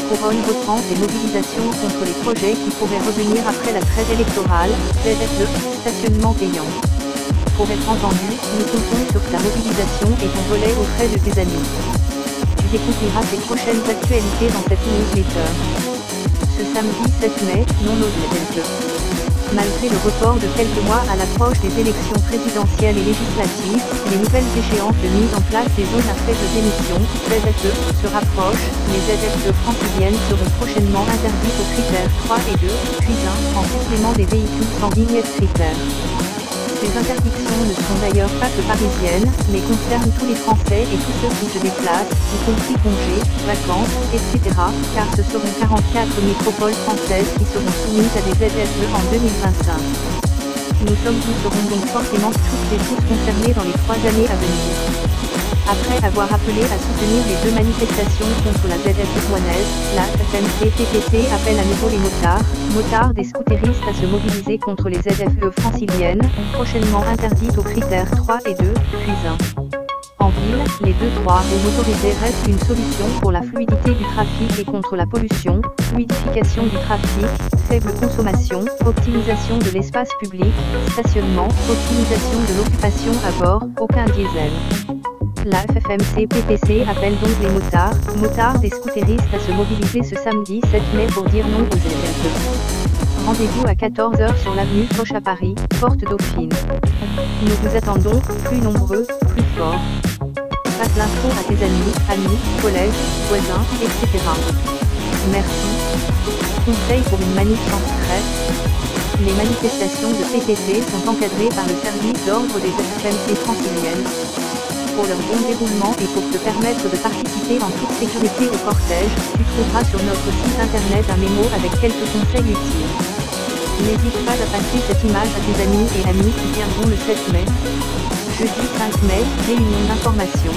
Couronne reprend ses mobilisations contre les projets qui pourraient revenir après la trêve électorale, ZFE, stationnement payant. Pour être entendu, nous comptons sur ta mobilisation et ton volet aux frais de tes amis. Tu découvriras tes prochaines actualités dans cette newsletter. Ce samedi 7 mai, non aux ZFE. Malgré le report de quelques mois à l'approche des élections présidentielles et législatives, les nouvelles échéances de mise en place des zones à faible émission, ZFE, se rapprochent. Les ZFE franciliennes seront prochainement interdites aux critères 3 et 2, puis 1, en supplément des véhicules sans vignette critères. Ces interdictions ne sont d'ailleurs pas que parisiennes, mais concernent tous les Français et tous ceux qui se déplacent, y compris congés, vacances, etc., car ce seront 44 métropoles françaises qui seront soumises à des ZFE en 2025. Nous serons donc forcément toutes et tous concernés dans les 3 années à venir. Après avoir appelé à soutenir les 2 manifestations contre la ZFE rouennaise, la FMC-PPC appelle à nouveau les motards des scooteristes à se mobiliser contre les ZFE franciliennes, prochainement interdites aux critères 3 et 2, puis 1. En ville, les 2-3 roues motorisées restent une solution pour la fluidité du trafic et contre la pollution, fluidification du trafic, faible consommation, optimisation de l'espace public, stationnement, optimisation de l'occupation à bord, aucun diesel. La FMC-PPC appelle donc les motards des scooteristes à se mobiliser ce samedi 7 mai pour dire non aux ZFE. Rendez-vous à 14 h sur l'avenue Foch à Paris, porte Dauphine. Nous vous attendons, plus nombreux, plus forts. Passe l'info à tes amis, collègues, voisins, etc. Merci. Conseil pour une manif sans stress. Les manifestations de PPC sont encadrées par le service d'ordre des FMC franciliennes. Pour leur bon déroulement et pour te permettre de participer en toute sécurité au cortège, tu trouveras sur notre site internet un mémo avec quelques conseils utiles. N'hésite pas à passer cette image à tes amis et amis qui viendront le 7 mai. Jeudi 5 mai, réunion d'information.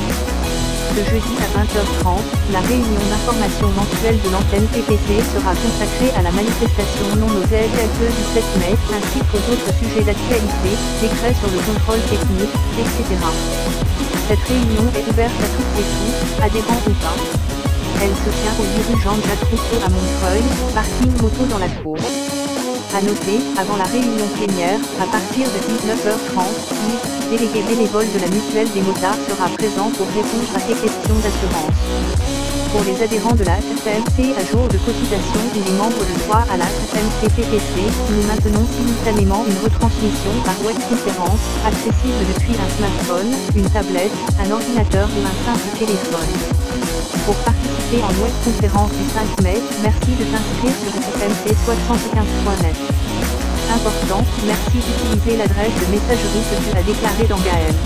Ce jeudi à 20h30, la réunion d'information mensuelle de l'antenne PPC sera consacrée à la manifestation non aux ZFE du 7 mai, ainsi qu'aux autres sujets d'actualité, décrets sur le contrôle technique, etc. Cette réunion est ouverte à toutes et tous, adhérents ou pas. Elle se tient au dirigeant Jacques Rousseau à Montreuil, parking moto dans la cour. A noter, avant la réunion plénière, à partir de 19h30, Yves, délégué bénévole de la mutuelle des motards sera présent pour répondre à tes questions d'assurance. Pour les adhérents de la FMC à jour de cotisation ou les membres de droit à la FMC-PPC, nous maintenons simultanément une retransmission par webconférence, accessible depuis un smartphone, une tablette, un ordinateur ou un simple téléphone. Pour participer en webconférence du 5 mai, merci de t'inscrire sur fmc75.net. Important, merci d'utiliser l'adresse de messagerie que tu as déclarée dans Gaël.